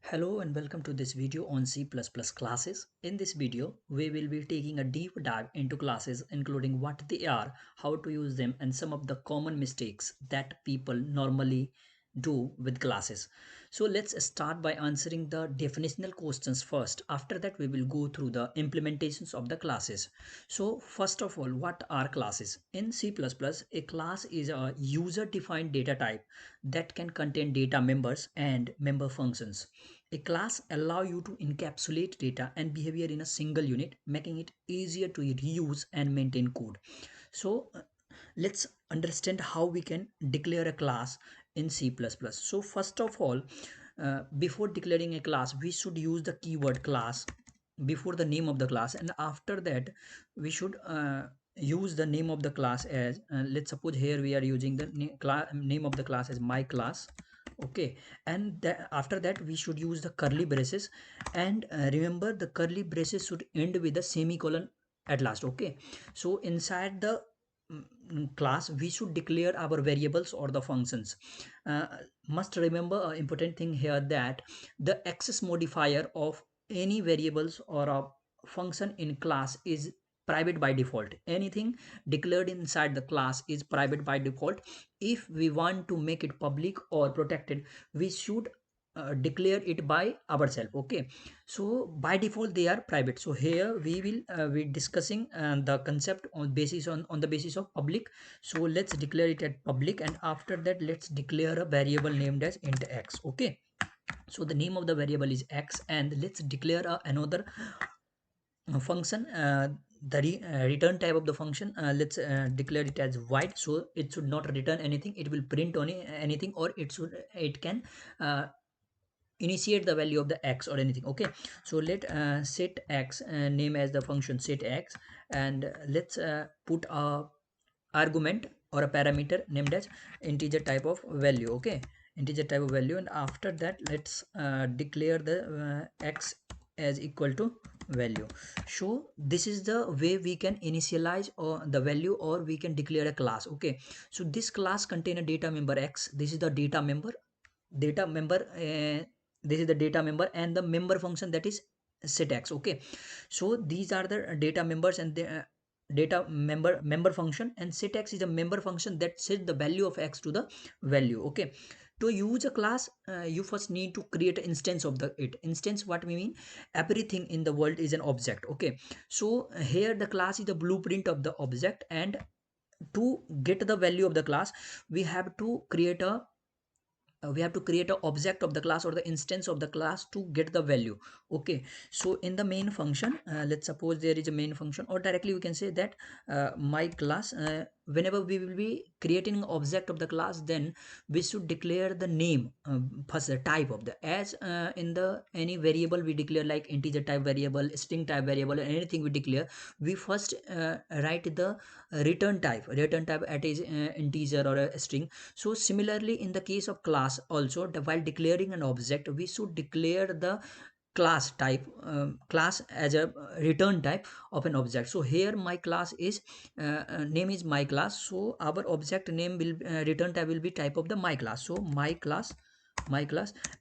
Hello and welcome to this video on C++ classes. In this video, we will be taking a deep dive into classes, including what they are, how to use them, and some of the common mistakes that people normally do with classes. So let's start by answering the definitional questions first. After that, we will go through the implementations of the classes. So first of all, what are classes? In C++, a class is a user-defined data type that can contain data members and member functions. A class allow you to encapsulate data and behavior in a single unit, making it easier to reuse and maintain code. So let's understand how we can declare a class in C++. So first of all, before declaring a class, we should use the keyword class before the name of the class, and after that we should use the name of the class as let's suppose here we are using the name of the class as my class. Okay, and after that we should use the curly braces, and remember the curly braces should end with a semicolon at last. Okay, so inside the class we should declare our variables or the functions. uh, must remember an important thing here, that the access modifier of any variables or a function in class is private by default. Anything declared inside the class is private by default. If we want to make it public or protected, we should declare it by ourselves. Okay, so by default they are private. So here we will be discussing the concept on the basis of public. So let's declare it at public, and after that let's declare a variable named as int x. Okay, so the name of the variable is x, and let's declare another function. Return type of the function, let's declare it as void. So it should not return anything, it will print only anything, or it can initiate the value of the x or anything. Okay, so let set x, name as the function set x, and let's put a argument or a parameter named as integer type of value. Okay, integer type of value, and after that let's declare the x as equal to value. So this is the way we can initialize or the value, or we can declare a class. Okay, so this class contain a data member x. This is the data member this is the data member, and the member function, that is set x. Okay, so these are the data members, and the data member function, and set x is a member function that set the value of x to the value. Okay, to use a class, you first need to create an instance of the instance. What we mean, everything in the world is an object. Okay, so here the class is the blueprint of the object, and to get the value of the class, we have to create a object of the class or the instance of the class to get the value. Okay, so in the main function, let's suppose there is a main function, or directly we can say that my class, whenever we will be creating an object of the class, then we should declare the name, first the type of the, as in the any variable we declare, like integer type variable, string type variable, anything we declare, we first write the return type at is integer or a string. So similarly in the case of class also, while declaring an object, we should declare the class type, class as a return type of an object. So here my class is name is my class, so our object name will return type will be type of the my class. So my class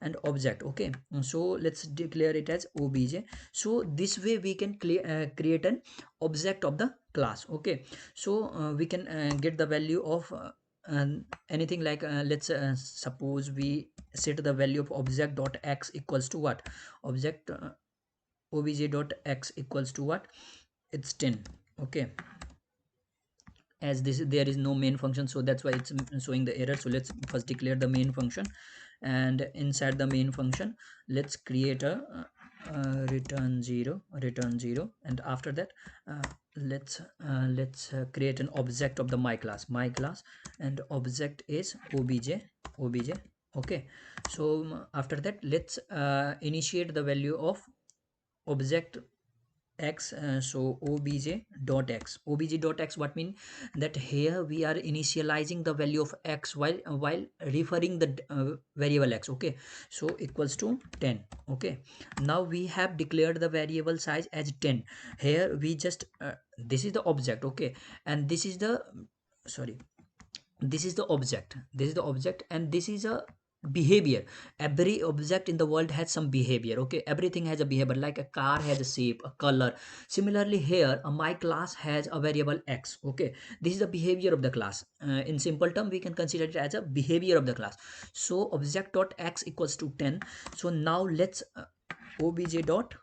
and object. Okay, so let's declare it as obj. So this way we can create an object of the class. Okay, so we can get the value of anything, like let's suppose we set the value of object dot x equals to what, object obj dot x equals to what, it's 10. Okay, as this there is no main function, so that's why it's showing the error. So let's first declare the main function, and inside the main function let's create a return 0, and after that uh, let's create an object of the my class, and object is obj. Okay, so after that let's initiate the value of object x. So obj dot x what mean, that here we are initializing the value of x while referring the variable x. Okay, so equals to 10. Okay, now we have declared the variable size as 10. Here we just this is the object. Okay, and this is the, sorry, this is the object, and this is a behavior. Every object in the world has some behavior. Okay, everything has a behavior, like a car has a shape, a color. Similarly here, my class has a variable x. Okay, this is the behavior of the class. In simple term, we can consider it as a behavior of the class. So object dot x equals to 10. So now let's obj dot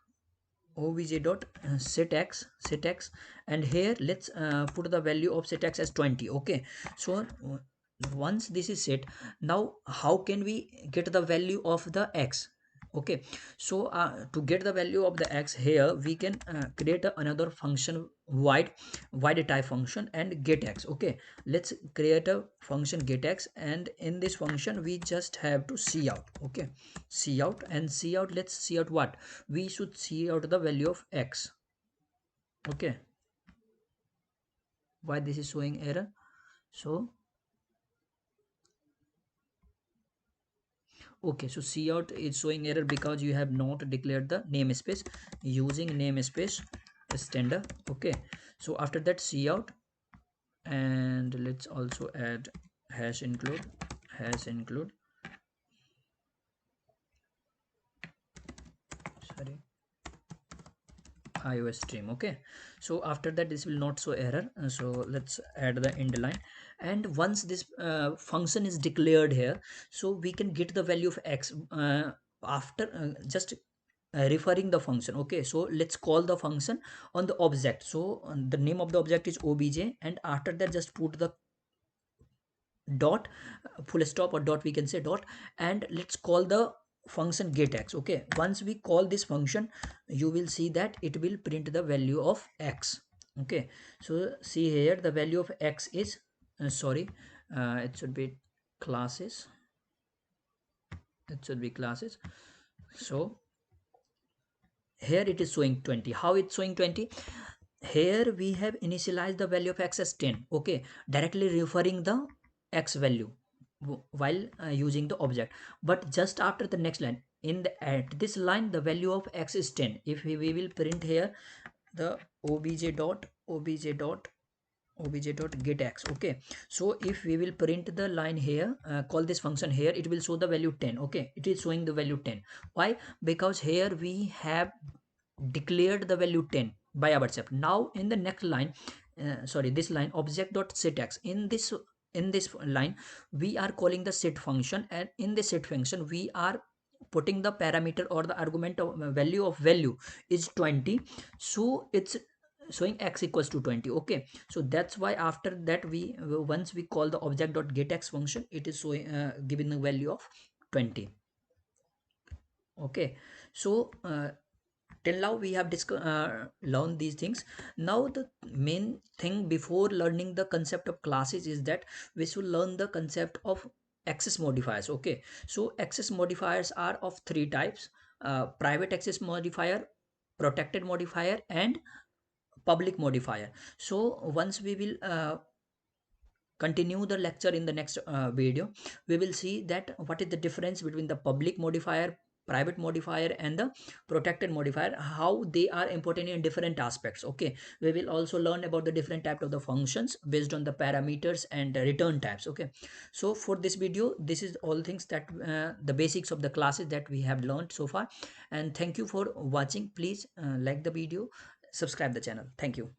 set x, and here let's put the value of set x as 20. Okay, so once this is set, now how can we get the value of the x? Okay, so to get the value of the x, here we can create another function, void type function, and get x. Okay, let's create a function get x, and in this function we just have to see out. Okay, see out, and see out, let's see out what we should see out, the value of x. Okay, why this is showing error? So okay, so cout is showing error because you have not declared the namespace. Using namespace standard. Okay, so after that cout, and let's also add hash include sorry iOS stream. Okay, so after that this will not show error. So let's add the end line, and once this function is declared here, so we can get the value of x after just referring the function. Okay, so let's call the function on the object. So the name of the object is obj, and after that just put the dot, full stop, or dot, we can say dot, and let's call the function getx. Okay, once we call this function, you will see that it will print the value of x. Okay, so see here, the value of x is it should be classes, so here it is showing 20. How it's showing 20? Here we have initialized the value of x as 10. Okay, directly referring the x value while using the object. But just after the next line, at this line, the value of x is 10. If we will print here the obj dot get x. Okay, so if we will print the line here, call this function here, it will show the value 10. Okay, it is showing the value 10. Why? Because here we have declared the value 10 by ourselves. Now in the next line, this line object dot set x, in this line we are calling the set function, and in the set function we are putting the parameter or the argument of value is 20. So it's showing x equals to 20. Okay, so that's why after that, once we call the object dot get x function, it is showing giving the value of 20. Okay, so till now we have learned these things. Now the main thing before learning the concept of classes is that we should learn the concept of access modifiers. Okay, so access modifiers are of three types: private access modifier, protected modifier, and public modifier. So once we will continue the lecture in the next video, we will see that what is the difference between the public modifier, private modifier, and the protected modifier, how they are important in different aspects. Okay, we will also learn about the different type of the functions based on the parameters and return types. Okay, so for this video, this is all things that the basics of the classes that we have learned so far. And thank you for watching. Please like the video, subscribe the channel. Thank you.